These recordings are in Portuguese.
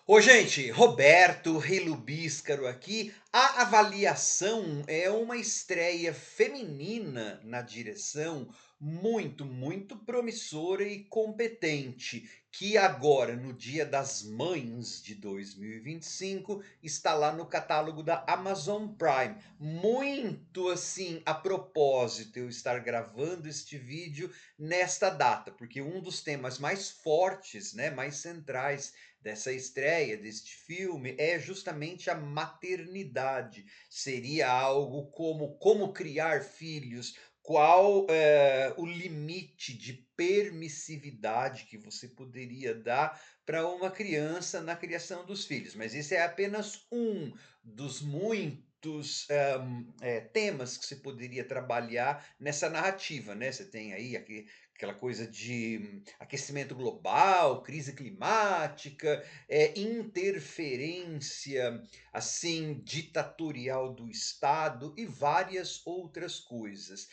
Ô, gente, Roberto Relubíscaro aqui. A Avaliação é uma estreia feminina na direção muito promissora e competente, que agora, no Dia das Mães de 2025, está lá no catálogo da Amazon Prime. Muito assim, a propósito, eu estar gravando este vídeo nesta data, porque um dos temas mais fortes, né, mais centrais dessa estreia deste filme é justamente a maternidade. Seria algo como criar filhos, qual o limite de permissividade que você poderia dar para uma criança na criação dos filhos. Mas esse é apenas um dos muitos temas que você poderia trabalhar nessa narrativa, né? Você tem aí aquela coisa de aquecimento global, crise climática, interferência assim ditatorial do Estado e várias outras coisas,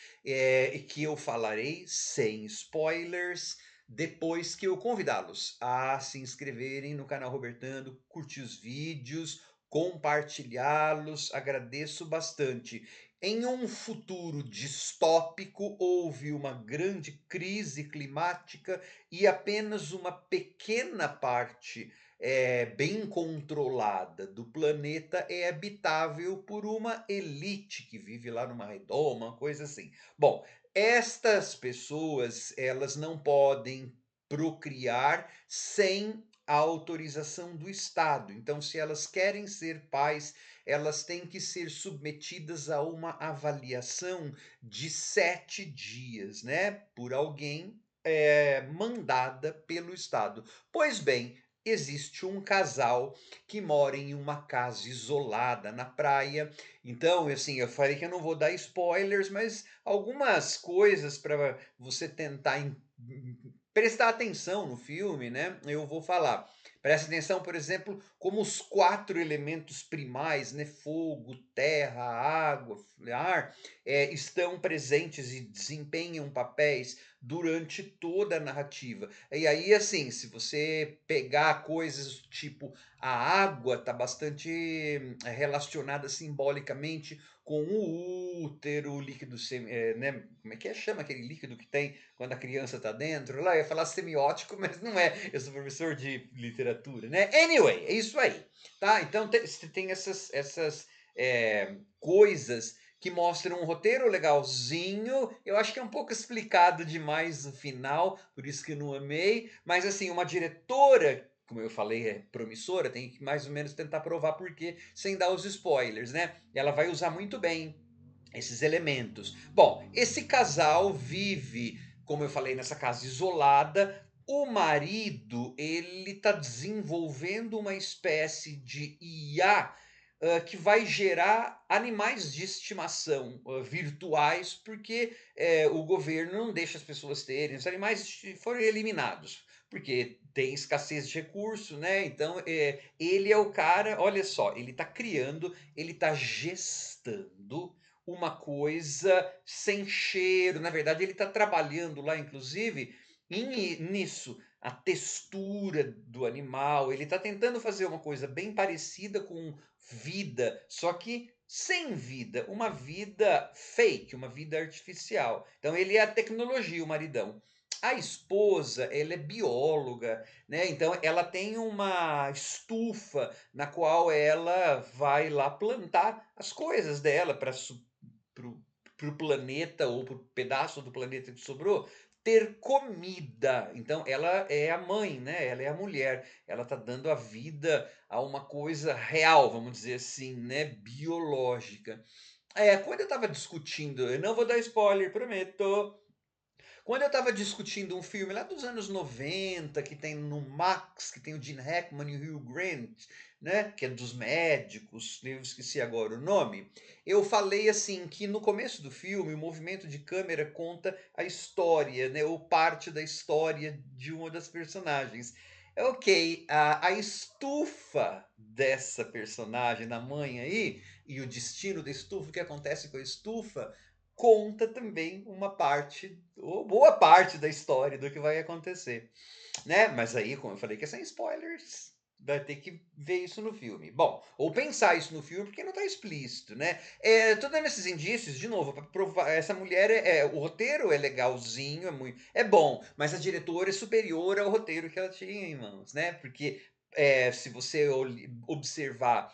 que eu falarei sem spoilers depois que eu convidá-los a se inscreverem no canal Robertando, curtir os vídeos, compartilhá-los, agradeço bastante. Em um futuro distópico, houve uma grande crise climática e apenas uma pequena parte, bem controlada do planeta é habitável por uma elite que vive lá numa redoma, uma coisa assim. Bom, estas pessoas, elas não podem procriar sem a autorização do Estado. Então, se elas querem ser pais, elas têm que ser submetidas a uma avaliação de 7 dias, né, por alguém mandada pelo Estado. Pois bem, existe um casal que mora em uma casa isolada na praia. Então, assim, eu falei que eu não vou dar spoilers, mas algumas coisas para você tentar prestar atenção no filme, né? Eu vou falar. Presta atenção, por exemplo, como os 4 elementos primais, né, fogo, terra, água, ar, estão presentes e desempenham papéis durante toda a narrativa. E aí, assim, se você pegar coisas tipo a água está bastante relacionada simbolicamente com o útero, o líquido, né? Como é que chama aquele líquido que tem quando a criança está dentro? Lá eu ia falar semiótico, mas não é. Eu sou professor de literatura, né? Anyway, é isso aí, tá? Então tem essas coisas que mostram um roteiro legalzinho. Eu acho que é um pouco explicado demais no final, por isso que eu não amei. Mas assim, uma diretora, como eu falei, é promissora, tem que mais ou menos tentar provar por quê, sem dar os spoilers, né? Ela vai usar muito bem esses elementos. Bom, esse casal vive, como eu falei, nessa casa isolada. O marido, ele está desenvolvendo uma espécie de IA que vai gerar animais de estimação virtuais, porque o governo não deixa as pessoas terem. Os animais foram eliminados, porque tem escassez de recursos, né? Então, ele é o cara, olha só, ele está criando, ele está gestando uma coisa sem cheiro. Na verdade, ele está trabalhando lá, inclusive, nisso, a textura do animal. Ele está tentando fazer uma coisa bem parecida com vida, só que sem vida, uma vida fake, uma vida artificial. Então ele é a tecnologia, o maridão. A esposa, ela é bióloga, né? Então ela tem uma estufa na qual ela vai lá plantar as coisas dela para o planeta ou para o pedaço do planeta que sobrou ter comida. Então ela é a mãe, né? Ela é a mulher. Ela está dando a vida a uma coisa real, vamos dizer assim, né? Biológica. Quando eu estava discutindo, eu não vou dar spoiler, prometo. Quando eu estava discutindo um filme lá dos anos 90 que tem no Max, que tem o Gene Hackman e o Hugh Grant, né, que é dos médicos, eu esqueci agora o nome, eu falei assim que no começo do filme o movimento de câmera conta a história, né, ou parte da história de uma das personagens. Ok, a estufa dessa personagem, da mãe aí, e o destino da estufa, o que acontece com a estufa, conta também uma parte, ou boa parte da história do que vai acontecer, né? Mas aí, como eu falei, que é sem spoilers. vai ter que ver isso no filme. Bom, ou pensar isso no filme, porque não está explícito, né. Tô dando esses indícios, de novo, para provar essa mulher o roteiro é legalzinho, é bom, mas a diretora é superior ao roteiro que ela tinha em mãos, né, porque, se você observar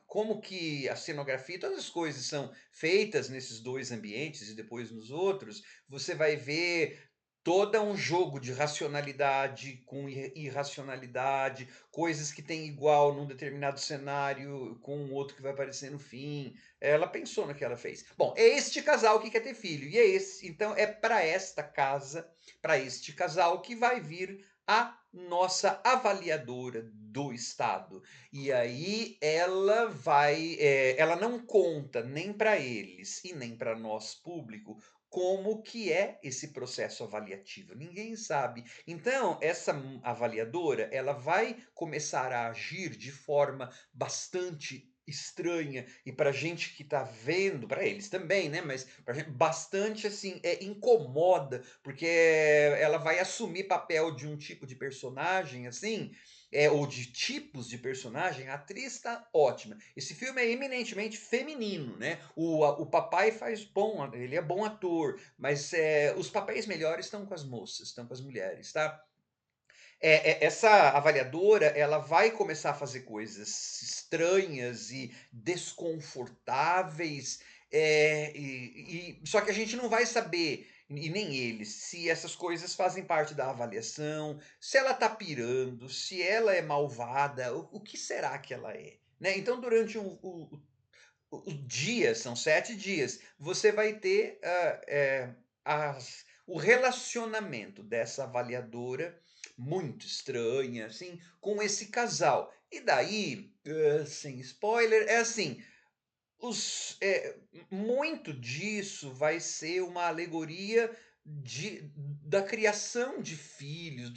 como que a cenografia, todas as coisas são feitas nesses 2 ambientes e depois nos outros, você vai ver toda um jogo de racionalidade com irracionalidade, coisas que têm igual num determinado cenário com um outro que vai aparecer no fim. Ela pensou no que ela fez. Bom, é este casal que quer ter filho e é esse, então é para esta casa, para este casal que vai vir a nossa avaliadora do estado. E aí ela não conta nem para eles e nem para nós público como que é esse processo avaliativo, ninguém sabe. Então, essa avaliadora, ela vai começar a agir de forma bastante estranha e para gente que está vendo, para eles também, né, mas pra gente bastante, assim, incomoda, porque ela vai assumir papel de um tipo de personagem, assim, ou de tipos de personagem. A atriz está ótima. Esse filme é eminentemente feminino, né? O papai faz bom, ele é bom ator, mas os papéis melhores estão com as moças, estão com as mulheres, tá? Essa avaliadora, ela vai começar a fazer coisas estranhas e desconfortáveis, só que a gente não vai saber, e nem eles, se essas coisas fazem parte da avaliação, se ela tá pirando, se ela é malvada, o que será que ela é, né? Então, durante o dia, são 7 dias, você vai ter o relacionamento dessa avaliadora, muito estranha, assim, com esse casal. E daí, sem spoiler, é assim, muito disso vai ser uma alegoria da criação de filhos,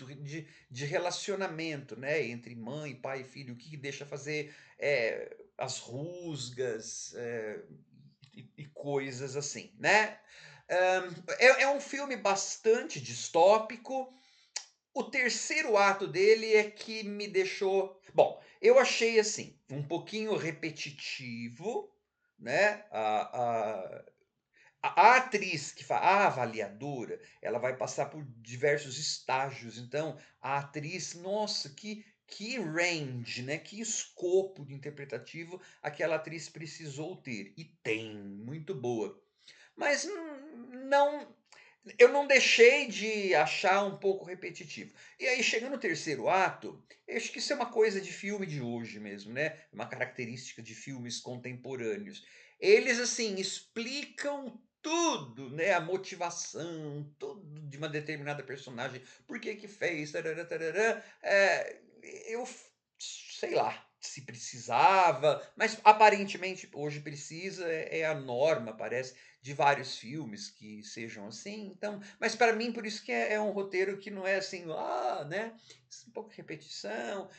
de relacionamento, né, entre mãe, pai e filho, o que deixa fazer as rusgas, e coisas assim, né? É um filme bastante distópico. O terceiro ato dele é que me deixou. Bom, eu achei assim, um pouquinho repetitivo, né? A atriz que faz a avaliadora, ela vai passar por diversos estágios. Então, a atriz, nossa, que range, né? Que escopo de interpretativo aquela atriz precisou ter. E tem, muito boa. Mas não, eu não deixei de achar um pouco repetitivo. E aí, chegando no terceiro ato, eu acho que isso é uma coisa de filme de hoje mesmo, né? Uma característica de filmes contemporâneos. Eles, assim, explicam tudo, né? A motivação, tudo de uma determinada personagem, por que que fez, tarará, tarará. Eu sei lá se precisava, mas aparentemente hoje precisa, é a norma, parece, de vários filmes que sejam assim. Então, mas para mim, por isso que é um roteiro que não é assim, né? Um pouco de repetição,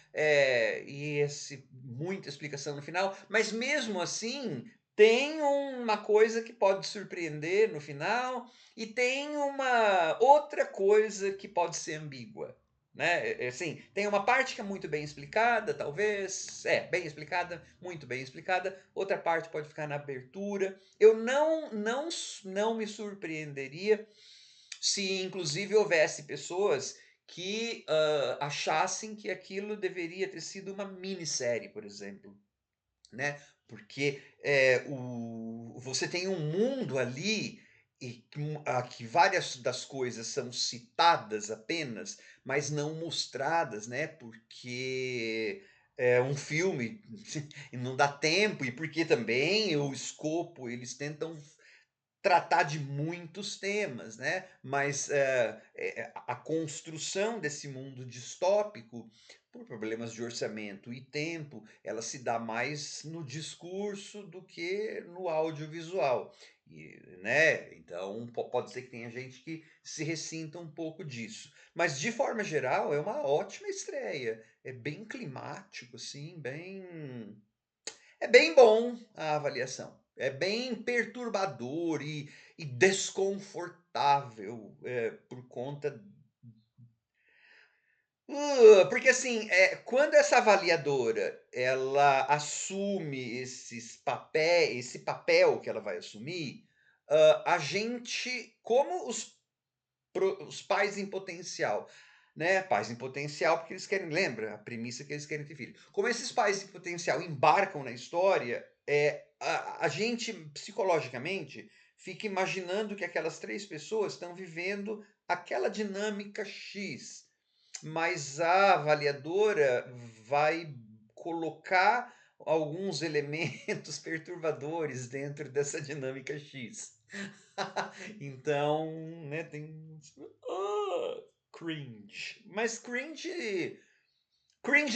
e muita explicação no final, mas mesmo assim tem uma coisa que pode surpreender no final e tem uma outra coisa que pode ser ambígua. Né? Assim, tem uma parte que é muito bem explicada, talvez, bem explicada, muito bem explicada, outra parte pode ficar na abertura. Eu não me surpreenderia se inclusive houvesse pessoas que achassem que aquilo deveria ter sido uma minissérie, por exemplo, né? Porque você tem um mundo ali que várias das coisas são citadas apenas, mas não mostradas, né? Porque é um filme e não dá tempo, e porque também o escopo eles tentam tratar de muitos temas, né? Mas a construção desse mundo distópico, por problemas de orçamento e tempo, ela se dá mais no discurso do que no audiovisual. E, né? Então pode ser que tenha gente que se ressinta um pouco disso. Mas de forma geral é uma ótima estreia. É bem climático, assim, é bem bom a avaliação. É bem perturbador e desconfortável por conta Porque assim, quando essa avaliadora, ela assume esse papel que ela vai assumir, a gente, como os pais em potencial, né, pais em potencial, porque eles querem, lembra a premissa que eles querem ter filho. Como esses pais em potencial embarcam na história, a gente psicologicamente fica imaginando que aquelas 3 pessoas estão vivendo aquela dinâmica X. Mas a avaliadora vai colocar alguns elementos perturbadores dentro dessa dinâmica X. Então, né, tem ah, cringe. Mas cringe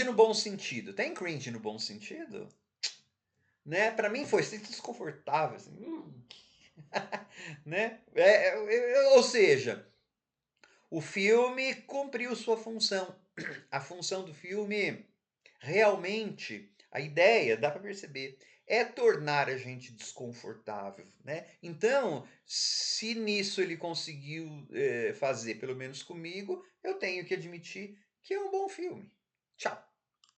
no bom sentido. Tem cringe no bom sentido? Né? Para mim foi assim, desconfortável, assim, né? Ou seja, o filme cumpriu sua função. A função do filme, realmente, a ideia, dá para perceber, é tornar a gente desconfortável, né? Então, se nisso ele conseguiu, fazer, pelo menos comigo, eu tenho que admitir que é um bom filme. Tchau.